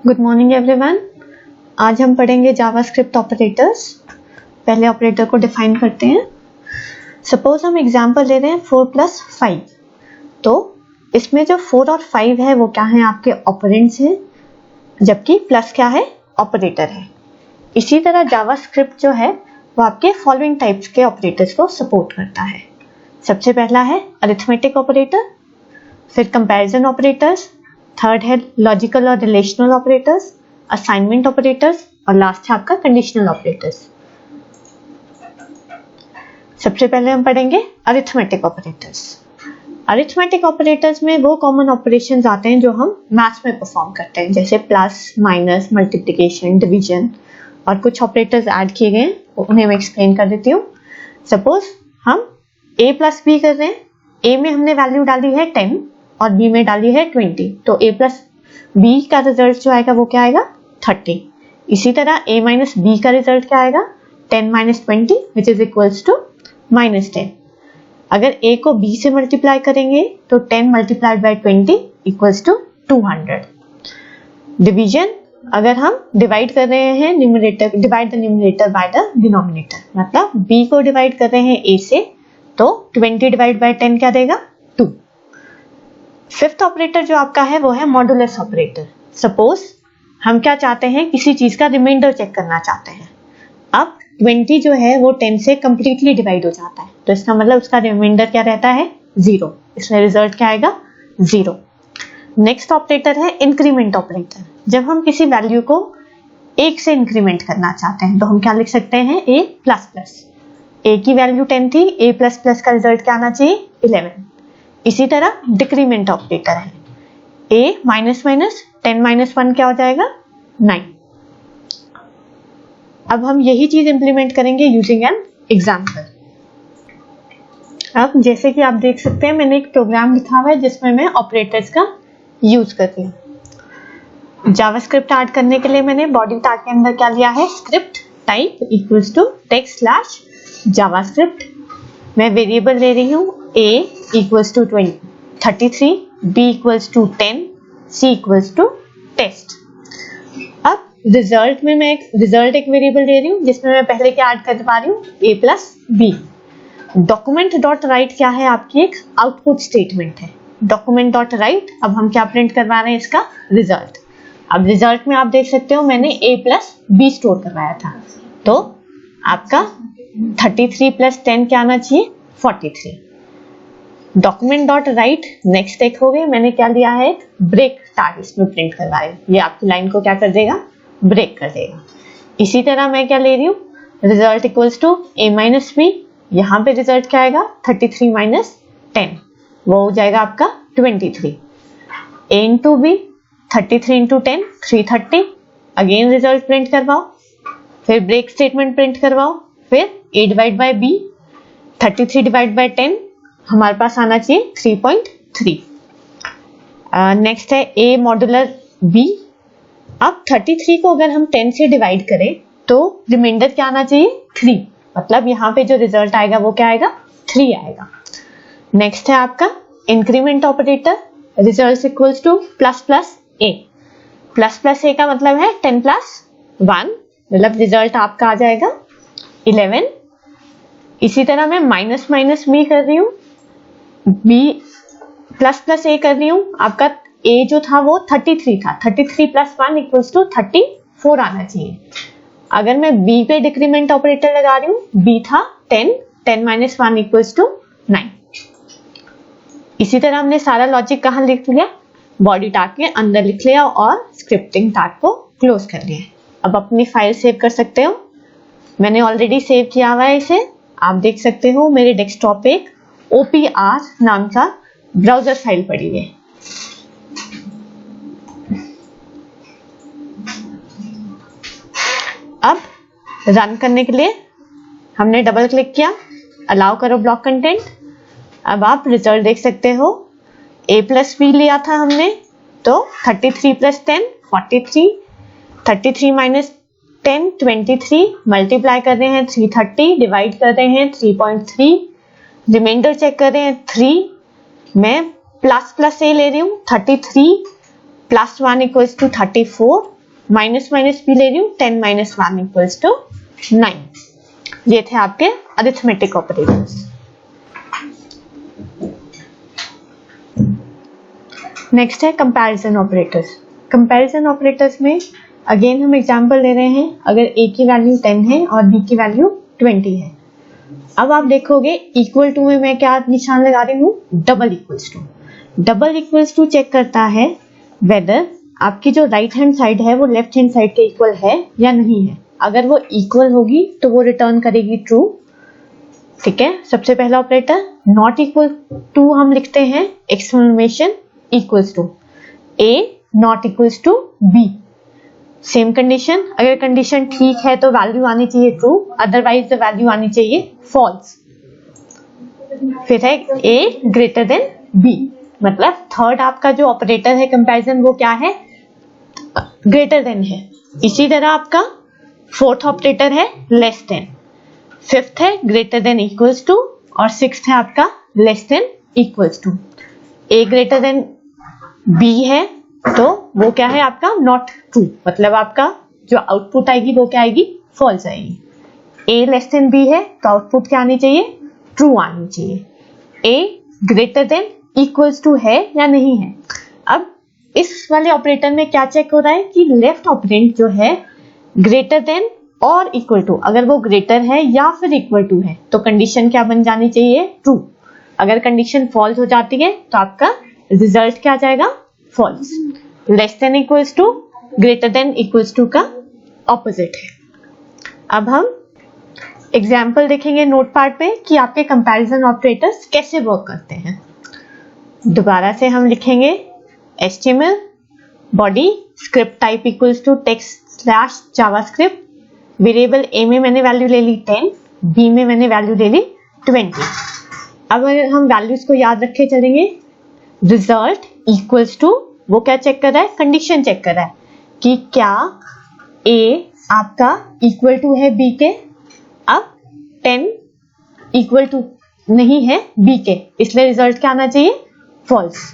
Good morning everyone. आज हम पढ़ेंगे जावास्क्रिप्ट ऑपरेटर्स। पहले ऑपरेटर को डिफाइन करते हैं। सपोज हम एग्जांपल ले रहे हैं 4 + 5, तो इसमें जो 4 और 5 है वो क्या है, आपके ऑपरेंड्स हैं, जबकि प्लस क्या है, ऑपरेटर है। इसी तरह जावास्क्रिप्ट जो है वो आपके फॉलोइंग टाइप्स के ऑपरेटर्स को सपोर्ट करता है। सबसे पहला है अरिथमेटिक ऑपरेटर, फिर कंपैरिजन ऑपरेटर्स, थर्ड है लॉजिकल और रिलेशनल ऑपरेटर्स, असाइनमेंट ऑपरेटर्स और लास्ट है आपका कंडीशनल ऑपरेटर्स। सबसे पहले हम पढ़ेंगे अरिथमेटिक ऑपरेटर्स। अरिथमेटिक ऑपरेटर्स में वो कॉमन ऑपरेशंस आते हैं जो हम मैथ्स में परफॉर्म करते हैं, जैसे प्लस, माइनस, मल्टीप्लिकेशन, डिवीजन, और कुछ ऑपरेटर्स ऐड किए गए हैं, उन्हें मैं एक्सप्लेन कर देती हूँ। सपोज हम a + b कर रहे हैं। a में हमने वैल्यू डाली है 10 और b में डाली है 20, तो a + b का रिजल्ट जो आएगा वो क्या आएगा, 30। इसी तरह a - b का रिजल्ट क्या आएगा, 10 - 20 विच इज इक्वल्स टू -10। अगर a को b से मल्टीप्लाई करेंगे तो 10 × 20 इक्वल्स टू 200। डिवीजन, अगर हम डिवाइड कर रहे हैं numerator, divide the numerator by the denominator, मतलब b को डिवाइड कर रहे हैं a से, तो 20 / 10 क्या देगा, 2। फिफ्थ ऑपरेटर जो आपका है वो है मॉडुलस ऑपरेटर। सपोज हम क्या चाहते हैं, किसी चीज का रिमाइंडर चेक करना चाहते हैं। अब 20 जो है वो 10 से कंप्लीटली डिवाइड हो जाता है, तो इसका मतलब उसका रिमाइंडर क्या रहता है, 0। इसमें रिजल्ट क्या आएगा, 0। नेक्स्ट ऑपरेटर है इंक्रीमेंट ऑपरेटर। जब हम किसी वैल्यू को 1 से इंक्रीमेंट करना चाहते हैं तो हम क्या लिख सकते हैं, a++। a की वैल्यू 10 थी, a++ का रिजल्ट क्या आना चाहिए, 11। इसी तरह डिक्रीमेंट ऑपरेटर है, a - 10 - 1 क्या हो जाएगा, 9। अब हम यही चीज इंप्लीमेंट करेंगे यूजिंग एन एग्जाम्पल। अब जैसे कि आप देख सकते हैं, मैंने एक प्रोग्राम लिखा हुआ है जिसमें मैं ऑपरेटर्स का यूज कर रही हूँ। जावास्क्रिप्ट ऐड करने के लिए मैंने बॉडी टैग के अंदर क्या लिया है, script type equals to text/javascript। मैं वेरिएबल ले रही हूँ a = 33, b = 10, c = टेस्ट। अब रिजल्ट में मैं एक वेरिएबल दे रही हूँ जिसमें मैं पहले क्या ऐड कर पा रही हूँ, a + b। document.write क्या है, आपकी एक आउटपुट स्टेटमेंट है। document.write, अब हम क्या प्रिंट करवा रहे हैं, इसका रिजल्ट। अब रिजल्ट में आप देख सकते हो मैंने a + b स्टोर करवाया था, तो आपका 33 + 10 क्या आना चाहिए, 43। document.write नेक्स्ट एक हो गए, मैंने क्या लिया है, एक ब्रेक टैग इसमें प्रिंट करवाया। ये आपकी लाइन को क्या कर देगा, ब्रेक कर देगा। इसी तरह मैं क्या ले रही हूँ, result equals to a - b। यहाँ पे रिजल्ट क्या आएगा, 33 - 10, वो हो जाएगा आपका 23। a × b, 33 × 10 330। Again result print करवाओ, फिर ब्रेक स्टेटमेंट प्रिंट करवाओ, फिर a / b, 33 / 10 हमारे पास आना चाहिए 3.3। नेक्स्ट है a मॉड्यूलर b। अब 33 को अगर हम 10 से डिवाइड करें तो रिमाइंडर क्या आना चाहिए, 3, मतलब यहाँ पे जो रिजल्ट आएगा वो क्या आएगा, 3 आएगा। नेक्स्ट है आपका increment operator, result equals to ++a। ++a का मतलब है 10 + 1, मतलब रिजल्ट आपका आ जाएगा 11। इसी तरह मैं माइनस b कर रही हूँ, b ++a कर रही हूँ। आपका a जो था वो 33 था, 33 + 1 = 34 आना चाहिए। अगर मैं b पे डिक्रीमेंट ऑपरेटर लगा रही हूँ, b था 10, 10 - 1 = 9। इसी तरह हमने सारा लॉजिक कहाँ लिख लिया, बॉडी टैग के अंदर लिख लिया और स्क्रिप्टिंग टैग को क्लोज कर लिया। अब अपनी फाइल सेव कर सकते हो। मैंने ऑलरेडी सेव किया हुआ है इसे, आप देख सकते हो मेरे डेस्कटॉप पे एक OPR नाम का ब्राउजर फाइल पड़ी है। अब रन करने के लिए हमने डबल क्लिक किया, अलाउ करो ब्लॉक कंटेंट। अब आप रिजल्ट देख सकते हो, a + b लिया था हमने, तो 33 + 10 43, 33 - 10 23, मल्टीप्लाई कर रहे हैं 330, डिवाइड कर रहे हैं 3.3, रिमाइंडर चेक कर रहे हैं 3। मैं ++a ले रही हूँ, 33 + 1 = 34, माइनस माइनस भी ले रही हूँ, 10 माइनस 1 इक्वल्स टू 9। ये थे आपके अरिथमेटिक ऑपरेटर्स। नेक्स्ट है कंपैरिजन ऑपरेटर्स। कंपैरिजन ऑपरेटर्स में अगेन हम एग्जांपल ले रहे हैं। अगर a की वैल्यू 10 है और b की वैल्यू 20 है, अब आप देखोगे इक्वल टू में मैं क्या निशान लगा रही हूँ, double equals to. Double equals to check करता है वेदर आपकी जो राइट हैंड साइड है वो लेफ्ट हैंड साइड के इक्वल है या नहीं है। अगर वो इक्वल होगी तो वो रिटर्न करेगी ट्रू। ठीक है, सबसे पहला ऑपरेटर। नॉट इक्वल टू हम लिखते हैं exclamation equals to, a not equals to b. Same condition, अगर कंडीशन ठीक है तो वैल्यू आनी चाहिए ट्रू, अदरवाइज द वैल्यू आनी चाहिए फॉल्स। फिर है ए ग्रेटर देन बी, मतलब थर्ड आपका जो ऑपरेटर है कंपैरिजन वो क्या है, ग्रेटर देन है। इसी तरह आपका फोर्थ ऑपरेटर है लेस देन, फिफ्थ है ग्रेटर देन इक्वल्स टू, और सिक्स्थ है आपका less than equals to. A greater than b है तो वो क्या है आपका नॉट ट्रू, मतलब आपका जो आउटपुट आएगी वो क्या आएगी, फॉल्स आएगी। ए लेस देन बी है तो आउटपुट क्या आनी चाहिए, ट्रू आनी चाहिए। ए ग्रेटर देन इक्वल्स टू है या नहीं है। अब इस वाले ऑपरेटर में क्या चेक हो रहा है कि लेफ्ट ऑपरेंड जो है ग्रेटर देन और इक्वल टू, अगर वो ग्रेटर है या फिर इक्वल टू है तो कंडीशन क्या बन जानी चाहिए, ट्रू। अगर कंडीशन फॉल्स हो जाती है तो आपका रिजल्ट क्या आ जाएगा, false. Less than equals to greater than equals to का ऑपोजिट है। अब हम एग्जाम्पल देखेंगे नोट पार्ट पे कि आपके कंपैरिजन ऑपरेटर्स कैसे वर्क करते हैं। दोबारा से हम लिखेंगे HTML body script type equals to text slash JavaScript. Variable a में मैंने वैल्यू ले ली 10, b में मैंने वैल्यू ले ली 20। अब अगर हम वैल्यूज को याद रखे चलेंगे, रिजल्ट इक्वल्स टू वो क्या चेक कर रहा है, कंडीशन चेक कर रहा है कि क्या a आपका इक्वल टू है b के। अब 10 इक्वल टू नहीं है b के, इसलिए रिजल्ट क्या आना चाहिए, फॉल्स।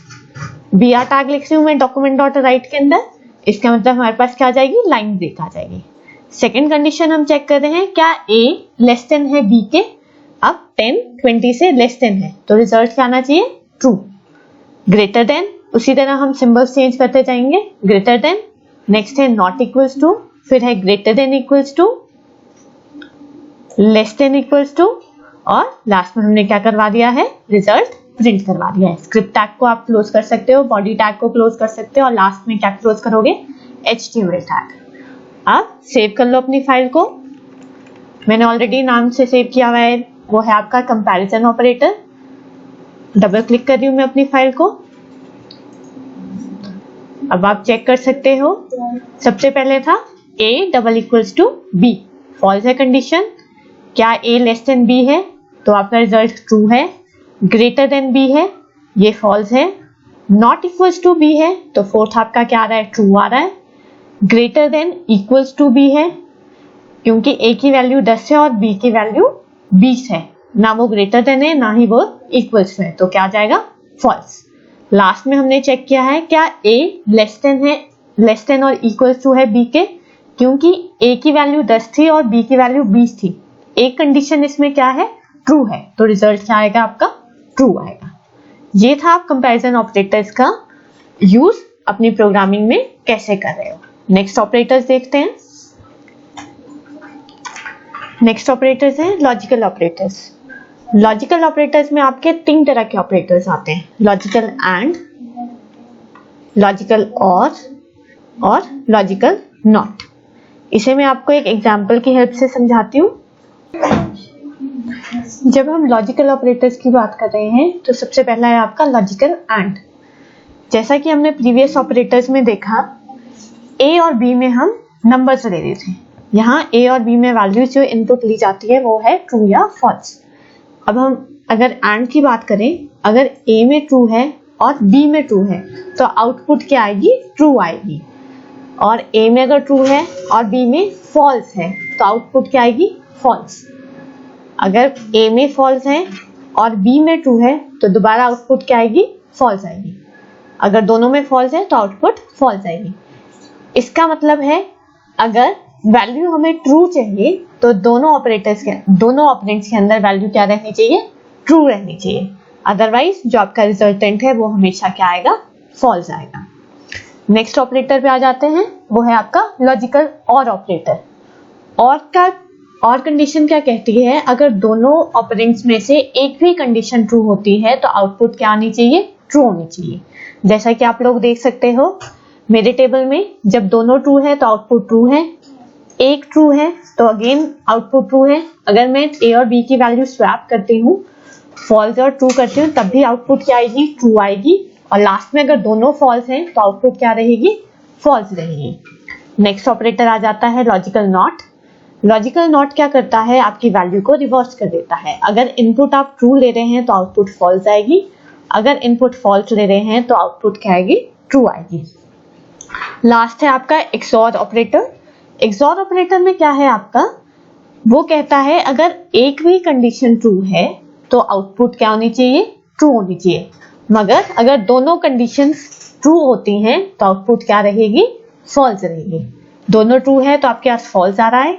br टैग लिख रही हूं मैं डॉक्यूमेंट डॉट राइट के अंदर, इसका मतलब हमारे पास क्या आ जाएगी, लाइन ब्रेक आ जाएगी। सेकेंड कंडीशन हम चेक कर रहे हैं क्या a लेस देन है b के। अब 10 20 से लेस देन है तो रिजल्ट क्या आना चाहिए, ट्रू। ग्रेटर देन, उसी तरह हम सिंबल्स चेंज करते जाएंगे। ग्रेटर देन, नेक्स्ट है नॉट इक्वल्स टू, फिर है greater than equals to, less than equals to, और लास्ट में हमने क्या करवा दिया है, रिजल्ट प्रिंट करवा दिया है। स्क्रिप्ट टैग को आप क्लोज कर सकते हो, बॉडी टैग को क्लोज कर सकते हो, और लास्ट में क्या क्लोज करोगे, HTML टैग। अब सेव कर लो अपनी फाइल को। मैंने ऑलरेडी नाम से सेव किया हुआ है, वो है आपका कंपैरिजन ऑपरेटर। डबल क्लिक कर रही हूं मैं अपनी फाइल को। अब आप चेक कर सकते हो, सबसे पहले था a double equals to b, false है कंडीशन। क्या a लेस देन b है तो आपका रिजल्ट ट्रू है। ग्रेटर देन b है, ये फॉल्स है। नॉट इक्वल्स टू b है तो फोर्थ आपका क्या आ रहा है, ट्रू आ रहा है। Greater than equals to b है, क्योंकि a की वैल्यू 10 है और b की वैल्यू 20 है, ना वो ग्रेटर देन है ना ही वो इक्वल्स है, तो क्या आ जाएगा, फॉल्स। लास्ट में हमने चेक किया है क्या a लेस देन है, लेस देन और इक्वल्स टू है b के, क्योंकि a की वैल्यू 10 थी और b की वैल्यू 20 थी। एक कंडीशन इसमें क्या है, ट्रू है, तो रिजल्ट क्या आएगा आपका, ट्रू आएगा। ये था आप कंपैरिजन ऑपरेटर्स का यूज अपनी प्रोग्रामिंग में कैसे कर रहे हो। नेक्स्ट ऑपरेटर्स देखते हैं। नेक्स्ट ऑपरेटर्स हैं लॉजिकल ऑपरेटर्स। लॉजिकल ऑपरेटर्स में आपके 3 तरह के ऑपरेटर्स आते हैं, लॉजिकल एंड, लॉजिकल और लॉजिकल नॉट। इसे मैं आपको एक एग्जांपल की हेल्प से समझाती हूँ। जब हम लॉजिकल ऑपरेटर्स की बात कर रहे हैं तो सबसे पहला है आपका लॉजिकल एंड। जैसा कि हमने प्रीवियस ऑपरेटर्स में देखा, a और b में हम नंबर्स ले रहे थे। यहाँ a और b में वैल्यूज जो इनपुट ली जाती है वो है ट्रू या फॉल्स। अब हम अगर एंड की बात करें, अगर a में ट्रू है और b में ट्रू है तो आउटपुट क्या आएगी, ट्रू आएगी। और a में अगर ट्रू है और b में फॉल्स है तो आउटपुट क्या आएगी, फॉल्स। अगर a में फॉल्स है और b में ट्रू है तो दोबारा आउटपुट क्या आएगी, फॉल्स आएगी। अगर दोनों में फॉल्स है तो आउटपुट फॉल्स आएगी। इसका मतलब है अगर वैल्यू हमें ट्रू चाहिए तो दोनों ऑपरेंड्स के अंदर वैल्यू क्या रहनी चाहिए, ट्रू रहनी चाहिए। अदरवाइज जो आपका रिजल्टेंट है वो हमेशा क्या आएगा, फॉल्स आएगा। नेक्स्ट ऑपरेटर पे आ जाते हैं, वो है आपका लॉजिकल और ऑपरेटर। और कंडीशन क्या कहती है, अगर दोनों ऑपरेंड्स में से एक भी कंडीशन ट्रू होती है तो आउटपुट क्या आनी चाहिए, ट्रू होनी चाहिए। जैसा कि आप लोग देख सकते हो मेरे टेबल में, जब दोनों ट्रू है तो आउटपुट ट्रू है, एक ट्रू है तो अगेन आउटपुट ट्रू है। अगर मैं ए और बी की वैल्यू स्वैप करती हूँ, फॉल्स और ट्रू करती हूँ, तब भी आउटपुट क्या आएगी, ट्रू आएगी। और लास्ट में अगर दोनों फॉल्स हैं तो आउटपुट क्या रहेगी, फॉल्स रहेगी। नेक्स्ट ऑपरेटर आ जाता है लॉजिकल नॉट। लॉजिकल नॉट क्या करता है, आपकी वैल्यू को रिवर्स कर देता है। अगर इनपुट आप ट्रू ले रहे हैं तो आउटपुट फॉल्स आएगी, अगर इनपुट फॉल्स ले रहे हैं तो आउटपुट क्या आएगी, ट्रू आएगी। लास्ट है आपका एक्सऑर ऑपरेटर। एक्सऑर ऑपरेटर में क्या है आपका, वो कहता है अगर एक भी कंडीशन ट्रू है तो आउटपुट क्या होनी चाहिए, ट्रू होनी चाहिए। मगर अगर दोनों कंडीशंस ट्रू होती हैं तो आउटपुट क्या रहेगी, फॉल्स रहेगी। दोनों ट्रू है तो आपके पास फॉल्स आ रहा है,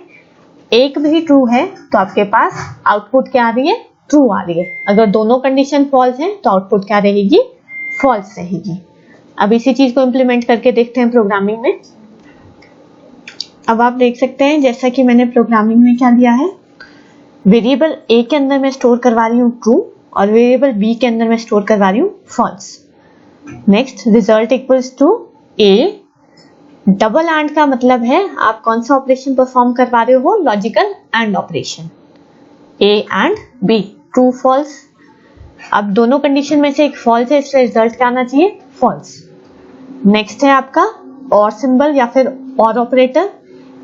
एक भी ट्रू है तो आपके पास आउटपुट क्या आ रही है, ट्रू आ रही है। अगर दोनों कंडीशन फॉल्स हैं तो आउटपुट क्या रहेगी, फॉल्स रहेगी। अब इसी चीज को इंप्लीमेंट करके देखते हैं प्रोग्रामिंग में। अब आप देख सकते हैं जैसा कि मैंने प्रोग्रामिंग में क्या दिया है, वेरिएबल ए के अंदर मैं स्टोर करवा रही हूँ ट्रू और वेरिएबल बी के अंदर मैं स्टोर करवा रही हूँ false. Next result equals to A. Double and का मतलब है आप कौन सा ऑपरेशन परफॉर्म करवा रहे हो, logical and operation. A and B, true false. अब दोनों कंडीशन में से एक फॉल्स है, इसलिए रिजल्ट क्या आना चाहिए, फॉल्स। नेक्स्ट है आपका और सिंबल या फिर और ऑपरेटर।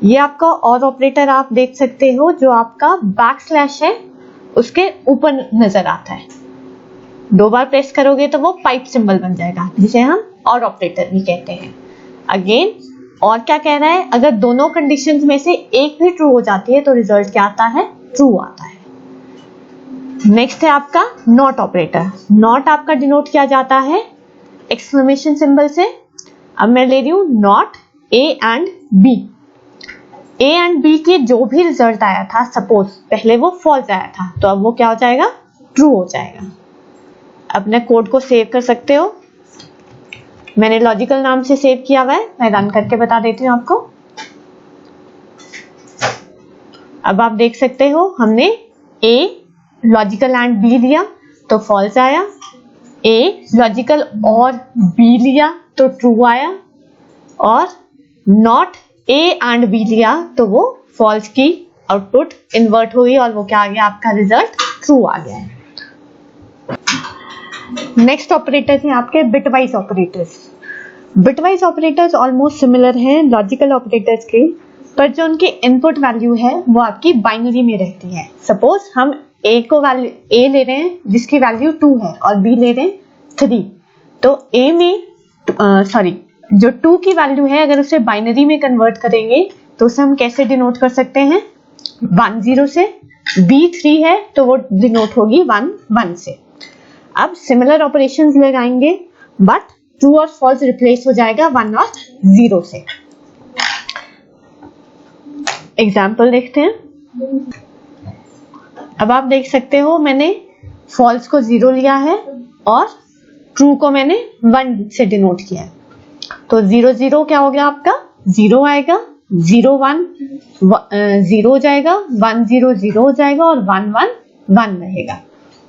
ये आपका और ऑपरेटर आप देख सकते हो, जो आपका बैक स्लैश है उसके ऊपर नजर आता है। 2 बार प्रेस करोगे तो वो पाइप सिंबल बन जाएगा, जिसे हम और ऑपरेटर भी कहते हैं। अगेन और क्या कह रहा है, अगर दोनों कंडीशंस में से एक भी ट्रू हो जाती है तो रिजल्ट क्या आता है, ट्रू आता है। नेक्स्ट है आपका नॉट ऑपरेटर। नॉट आपका डिनोट किया जाता है एक्सक्लेमेशन सिंबल से। अब मैं ले रही हूं not A and B. A and B के जो भी रिजल्ट आया था, सपोज पहले वो फॉल्स आया था, तो अब वो क्या हो जाएगा, ट्रू हो जाएगा। अपने कोड को सेव कर सकते हो, मैंने लॉजिकल नाम से सेव किया हुआ है, मैं रन करके बता देती हूँ आपको। अब आप देख सकते हो हमने ए लॉजिकल एंड बी लिया तो फॉल्स आया, ए लॉजिकल और बी लिया तो ट्रू आया, और नॉट ए एंड बी लिया तो वो फॉल्स की आउटपुट इन्वर्ट हुई और वो क्या आ गया, आपका रिजल्ट ट्रू आ गया है। नेक्स्ट ऑपरेटर्स हैं आपके bitwise operators. Bitwise operators almost similar हैं लॉजिकल ऑपरेटर्स के, पर जो उनकी इनपुट वैल्यू है वो आपकी बाइनरी में रहती है। सपोज हम ए को वैल्यू ए ले रहे हैं जिसकी वैल्यू 2 है और बी ले रहे हैं 3, तो ए में जो 2 की वैल्यू है अगर उसे बाइनरी में कन्वर्ट करेंगे तो उसे हम कैसे डिनोट कर सकते हैं, 1 0 से। बी 3 है तो वो डिनोट होगी 1 1 से। अब सिमिलर ऑपरेशंस लगाएंगे बट ट्रू और फॉल्स रिप्लेस हो जाएगा 1 और 0 से। एग्जाम्पल देखते हैं। अब आप देख सकते हो मैंने फॉल्स को 0 लिया है और ट्रू को मैंने 1 से डिनोट किया है। तो 0 0 क्या हो गया आपका, 0 आएगा, 0 1 0 हो जाएगा, 1 0 0 हो जाएगा और 1 1 1 रहेगा।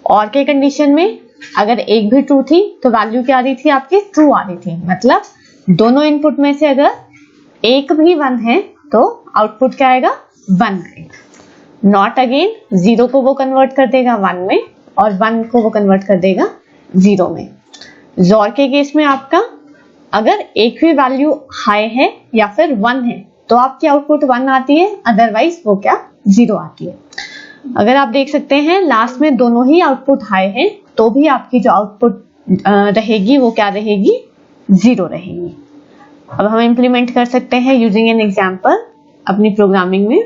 और के कंडीशन में अगर एक भी ट्रू थी तो वैल्यू क्या आ रही थी, आपकी ट्रू आ रही थी। मतलब दोनों इनपुट में से अगर एक भी 1 है तो आउटपुट क्या आएगा, 1 आएगा। नॉट अगेन 0 को वो कन्वर्ट कर देगा 1 में और 1 को वो कन्वर्ट कर देगा 0 में। जोर के केस में आपका अगर एक भी वैल्यू हाई है या फिर 1 है तो आपकी आउटपुट 1 आती है, अदरवाइज वो क्या 0 आती है। अगर आप देख सकते हैं लास्ट में दोनों ही आउटपुट हाई है तो भी आपकी जो आउटपुट रहेगी वो क्या रहेगी, 0 रहेगी। अब हम इंप्लीमेंट कर सकते हैं यूजिंग एन एग्जाम्पल अपनी प्रोग्रामिंग में।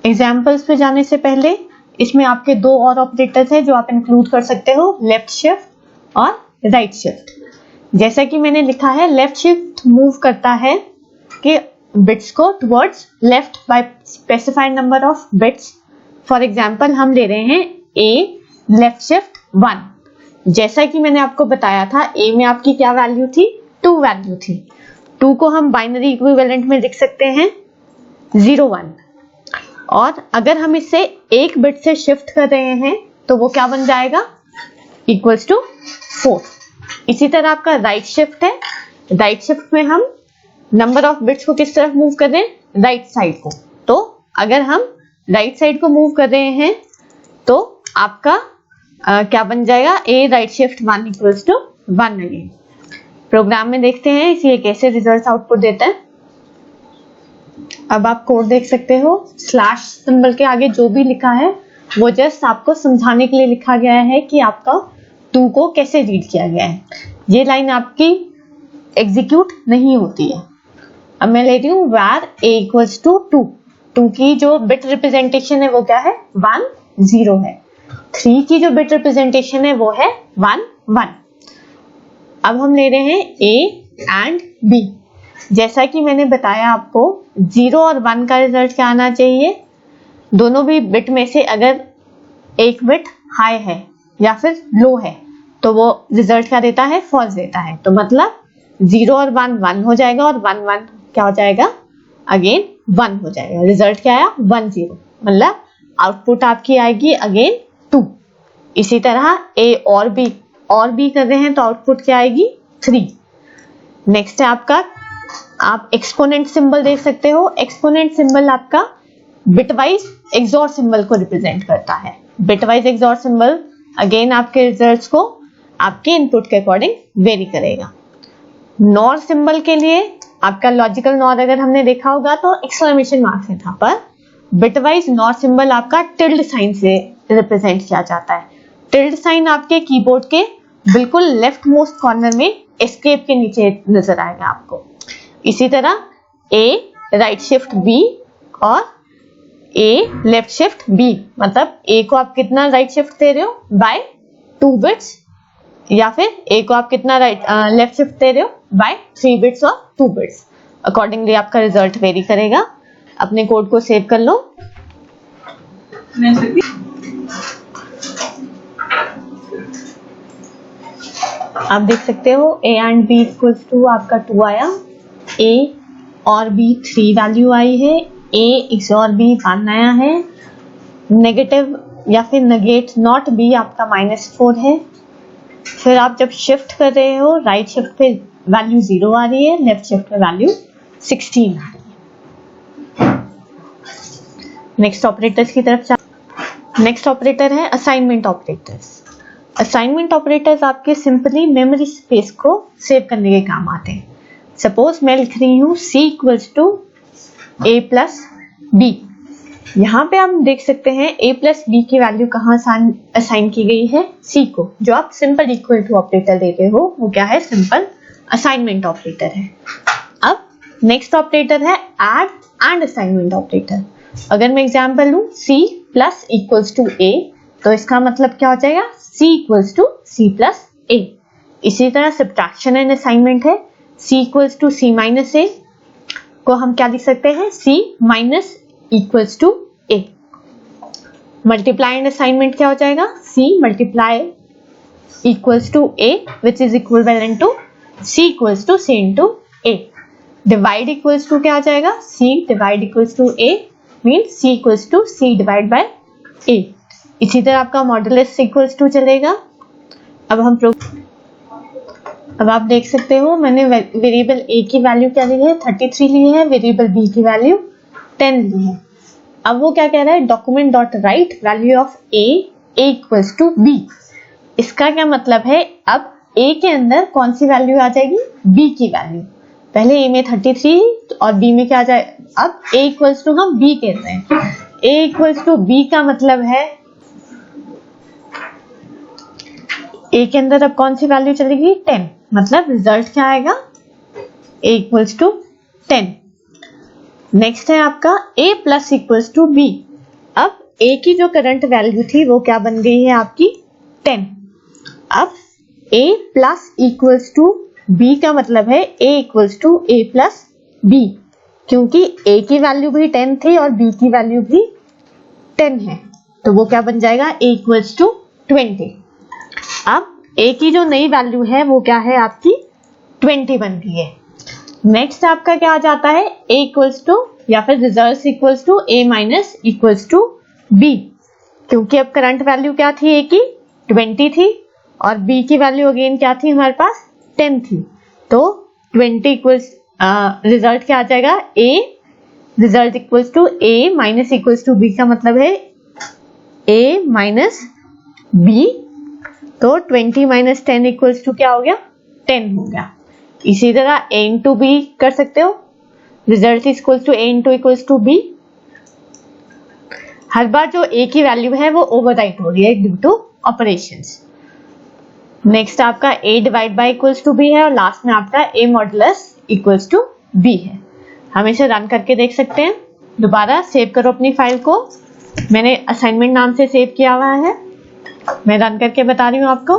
एग्जाम्पल्स पे जाने से पहले इसमें आपके 2 और ऑपरेटर्स हैं जो आप इंक्लूड कर सकते हो, लेफ्ट शिफ्ट और राइट शिफ्ट। जैसा कि मैंने लिखा है लेफ्ट शिफ्ट मूव करता है आपके बिट्स को towards left by specified number of bits. For example हम ले रहे हैं ए लेफ्ट शिफ्ट 1। जैसा कि मैंने आपको बताया था ए में आपकी क्या वैल्यू थी, 2 वैल्यू थी। 2 को हम बाइनरी इक्विवेलेंट में लिख सकते हैं 0 1, और अगर हम इसे एक बिट से शिफ्ट कर रहे हैं तो वो क्या बन जाएगा, इक्वल्स टू 4। इसी तरह आपका राइट शिफ्ट है, राइट शिफ्ट में हम नंबर ऑफ बिट्स को किस तरफ मूव कर रहे हैं, राइट साइड को। तो अगर हम राइट साइड को मूव कर रहे हैं तो आपका क्या बन जाएगा, a right shift 1 equals to 1 again. Program में देखते हैं ये कैसे रिजल्ट आउटपुट देता है। अब आप कोड देख सकते हो, स्लैश सिंबल के आगे जो भी लिखा है वो जस्ट आपको समझाने के लिए लिखा गया है कि आपका 2 को कैसे रीड किया गया है। ये लाइन आपकी एग्जीक्यूट नहीं होती है। अब मैं ले रही हूँ where a equals to 2। 2 की जो बिट रिप्रेजेंटेशन है वो क्या है, 1 0 है। 3 की जो बिट रिप्रेजेंटेशन है वो है 1 1। अब हम ले रहे हैं a एंड b। जैसा कि मैंने बताया आपको 0 और 1 का रिजल्ट क्या आना चाहिए, दोनों भी बिट में से अगर एक बिट हाई है या फिर लो है तो वो रिजल्ट क्या देता है, फॉल्स देता है। तो मतलब 0 और 1 1 हो जाएगा और 1 1 क्या हो जाएगा, अगेन 1 हो जाएगा। रिजल्ट क्या आया, 1 0, मतलब आउटपुट आपकी आएगी अगेन 2। इसी तरह a और b कर रहे हैं तो आउटपुट क्या आएगी, 3। नेक्स्ट है आपका, आप एक्सपोनेंट सिंबल देख सकते हो। एक्सपोनेंट सिंबल आपका बिटवाइज एक्सॉर सिंबल को रिप्रेजेंट करता है। बिटवाइज एक्सॉर सिंबल अगेन आपके रिजल्ट्स को आपके इनपुट के अकॉर्डिंग वेरी करेगा। नॉर सिंबल के लिए आपका लॉजिकल नॉर अगर हमने देखा होगा तो एक्सक्लेमेशन मार्क से था, पर बिटवाइज नॉर सिंबल आपका टिल्ड साइन से रिप्रेजेंट किया जाता है। टिल्ड साइन आपके कीबोर्ड के बिल्कुल लेफ्ट मोस्ट कॉर्नर में एस्केप के नीचे नजर आएगा आपको। इसी तरह ए राइट शिफ्ट बी और ए लेफ्ट शिफ्ट बी, मतलब ए को आप कितना राइट शिफ्ट दे रहे हो, बाय 2 बिट्स, या फिर ए को आप कितना लेफ्ट शिफ्ट दे रहे हो, बाय 3 बिट्स और 2 बिट्स। अकॉर्डिंगली आपका रिजल्ट वेरी करेगा। अपने कोड को सेव कर लो। आप देख सकते हो a and b equals to आपका 2 आया, a और b 3 वैल्यू आई है, a XOR b 1 आया है, नेगेटिव या फिर नेगेट नॉट b आपका -4 है। फिर आप जब शिफ्ट कर रहे हो राइट शिफ्ट पे वैल्यू 0 आ रही है, लेफ्ट शिफ्ट पे वैल्यू 16 आ रही है। नेक्स्ट ऑपरेटर्स की तरफ चलते। नेक्स्ट ऑपरेटर है असाइनमेंट ऑपरेटर्स। असाइनमेंट ऑपरेटर्स आपके सिंपली मेमोरी स्पेस को सेव करने के काम आते हैं। सपोज मैं लिख रही हूँ c equals to a plus b। यहाँ पे आप देख सकते हैं a प्लस b की वैल्यू कहाँ असाइन की गई है, c को। जो आप सिंपल इक्वल टू ऑपरेटर देते हो वो क्या है, सिंपल असाइनमेंट ऑपरेटर है। अब नेक्स्ट ऑपरेटर है ऐड एंड असाइनमेंट ऑपरेटर। अगर मैं एग्जांपल लूं c plus equals to a, तो इसका मतलब क्या हो जाएगा, c equals to c plus a। इसी तरह सब्ट्रैक्शन एंड असाइनमेंट है, c equals to c minus a को हम क्या लिख सकते हैं, c minus equals to a। Multiply and assignment क्या हो जाएगा, c multiply equals to a which is equivalent to c equals to c into a। Divide equals to क्या आ जाएगा, c divide equals to a means c equals to c divide by a। इसी तरह आपका modulus equals to चलेगा। अब आप देख सकते हो मैंने वेरिएबल a की वैल्यू क्या ली है, 33 ली है, वेरिएबल b की वैल्यू 10 ली है। अब वो क्या कह रहा है, document dot write value of a equals to b। इसका क्या मतलब है, अब a के अंदर कौन सी वैल्यू आ जाएगी, b की वैल्यू। पहले a में 33 और b में क्या आ जाए, अब a इक्वल्स टू हम b कहते हैं। a इक्वल्स टू b का मतलब है a के अंदर अब कौन सी वैल्यू चलेगी, 10, मतलब रिजल्ट क्या आएगा, a इक्वल्स टू 10। नेक्स्ट है आपका a plus equals to b। अब a की जो करंट वैल्यू थी वो क्या बन गई है आपकी 10। अब a plus equals to b का मतलब है a equals to a plus b। क्योंकि a की वैल्यू भी 10 थी और b की वैल्यू भी 10 है, तो वो क्या बन जाएगा, a इक्वल्स टू 20। अब a की जो नई वैल्यू है वो क्या है आपकी 20 बन गई है। नेक्स्ट आपका क्या आ जाता है, a इक्वल्स टू या फिर result equals to a minus equals to b, क्योंकि अब करंट वैल्यू क्या थी a की 20 थी और b की वैल्यू अगेन क्या थी हमारे पास 10 थी, तो 20 इक्वल्स रिजल्ट क्या आ जाएगा, a result equals to a minus equals to b का मतलब है a माइनस b, तो 20 माइनस 10 इक्वल्स टू क्या हो गया, 10 हो गया। इसी तरह a इंटू b कर सकते हो, result equals to a into equals to b। हर बार जो a की वैल्यू है वो ओवरराइट हो रही है ड्यू टू ऑपरेशंस। नेक्स्ट आपका a divide by equals to b है और लास्ट में आपका a modulus equals to b है। हम इसे रन करके देख सकते हैं। दोबारा सेव करो अपनी फाइल को, मैंने असाइनमेंट नाम से सेव किया हुआ है, मैं रन करके बता रही हूँ आपको।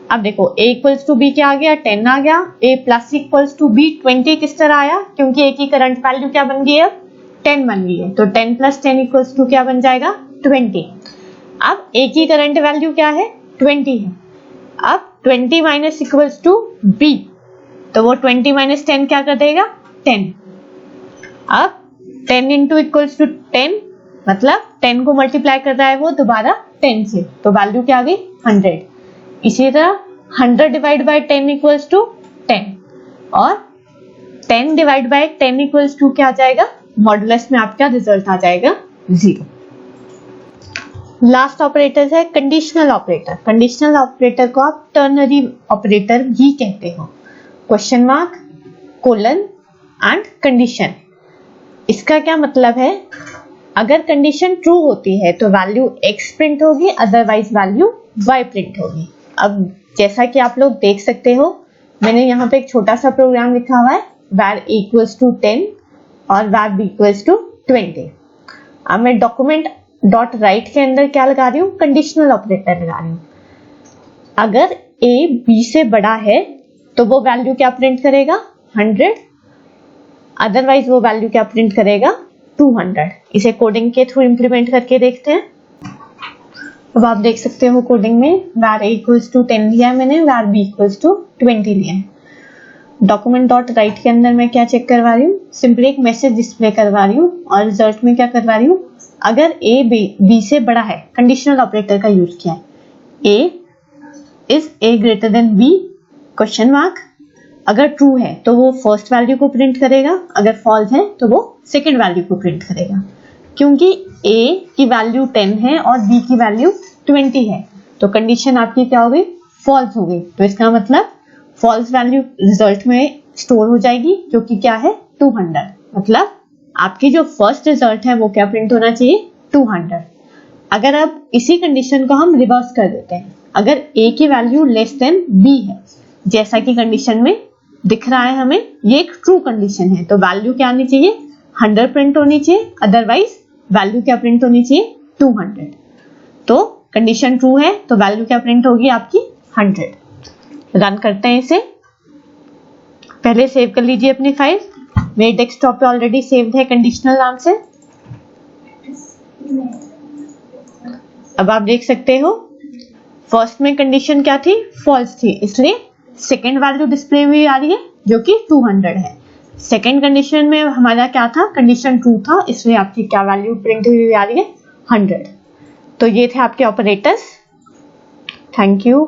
अब देखो a इक्वल्स टू b क्या आ गया, 10 आ गया। a plus equals to b 20 किस तरह आया, क्योंकि a की करंट वैल्यू क्या बन गई है, 10 बन गई है, तो 10 प्लस 10 इक्वल्स टू क्या बन जाएगा, 20। अब a की करंट वैल्यू क्या है, 20 है। अब 20 माइनस इक्वल्स टू b, तो वो 20 माइनस 10 क्या कर देगा, 10। अब 10 इंटू इक्वल्स टू 10, मतलब 10 को मल्टीप्लाई कर रहा है वो दोबारा 10 से, तो वैल्यू क्या आ गई 100। इसी तरह 100 डिवाइड बाय 10 इक्वल्स टू 10 और 10 डिवाइड बाय 10 इक्वल्स टू क्या आ जाएगा, मॉडुलस में आपका रिजल्ट आ जाएगा 0। लास्ट ऑपरेटर है कंडीशनल ऑपरेटर। कंडीशनल ऑपरेटर को आप टर्नरी ऑपरेटर भी कहते हो। Question mark, colon and condition. इसका क्या मतलब है, अगर कंडीशन ट्रू होती है तो वैल्यू x प्रिंट होगी, अदरवाइज वैल्यू y प्रिंट होगी। अब जैसा कि आप लोग देख सकते हो, मैंने यहाँ पे एक छोटा सा प्रोग्राम लिखा हुआ है, var a इक्वल्स टू 10 और var b इक्वल्स टू 20। अब मैं डॉक्यूमेंट डॉट राइट के अंदर क्या लगा रही हूँ, कंडीशनल ऑपरेटर लगा रही हूँ। अगर a b से बड़ा है तो वो वैल्यू क्या प्रिंट करेगा, 100, अदरवाइज वो वैल्यू क्या प्रिंट करेगा, 200। इसे कोडिंग के थ्रू इंप्लीमेंट करके देखते हैं। अब आप देख सकते हो कोडिंग में var a इक्वल्स टू 10 लिया है मैंने, var b इक्वल्स टू 20 लिया है। डॉक्यूमेंट डॉट राइट के अंदर मैं क्या चेक करवा रही हूँ, सिंपली एक मैसेज डिस्प्ले करवा रही हूँ और रिजल्ट में क्या करवा रही हूँ, अगर a b से बड़ा है, कंडीशनल ऑपरेटर का यूज किया है, a is a greater than b question mark. अगर ट्रू है तो वो फर्स्ट वैल्यू को प्रिंट करेगा, अगर फॉल्स है तो वो सेकंड वैल्यू को प्रिंट करेगा। क्योंकि a की वैल्यू 10 है और b की वैल्यू 20 है, तो कंडीशन आपकी क्या हो गई, फॉल्स हो गई। तो इसका मतलब फॉल्स वैल्यू रिजल्ट में स्टोर हो जाएगी, जो कि क्या है 200। मतलब आपकी जो फर्स्ट रिजल्ट है वो क्या प्रिंट होना चाहिए, 200। अगर अब इसी कंडीशन को हम रिवर्स कर देते हैं, अगर a की वैल्यू लेस देन b है, जैसा कि कंडीशन में दिख रहा है हमें, ये एक ट्रू कंडीशन है, तो वैल्यू क्या आनी चाहिए, 100 प्रिंट होनी चाहिए, अदरवाइज वैल्यू क्या प्रिंट होनी चाहिए, 200। तो कंडीशन ट्रू है तो वैल्यू क्या प्रिंट होगी आपकी 100। रन करते हैं इसे। पहले सेव कर लीजिए अपनी फाइल, मेरे डेस्कटॉप पे ऑलरेडी सेव्ड है कंडीशनल नाम से। अब आप देख सकते हो फर्स्ट में कंडीशन क्या थी, फॉल्स थी, इसलिए सेकेंड वैल्यू डिस्प्ले हुई आ रही है जो कि 200 है। सेकेंड कंडीशन में हमारा क्या था, कंडीशन ट्रू था, इसलिए आपकी क्या वैल्यू प्रिंट हुई आ रही है, 100। तो ये थे आपके ऑपरेटर्स। Thank you.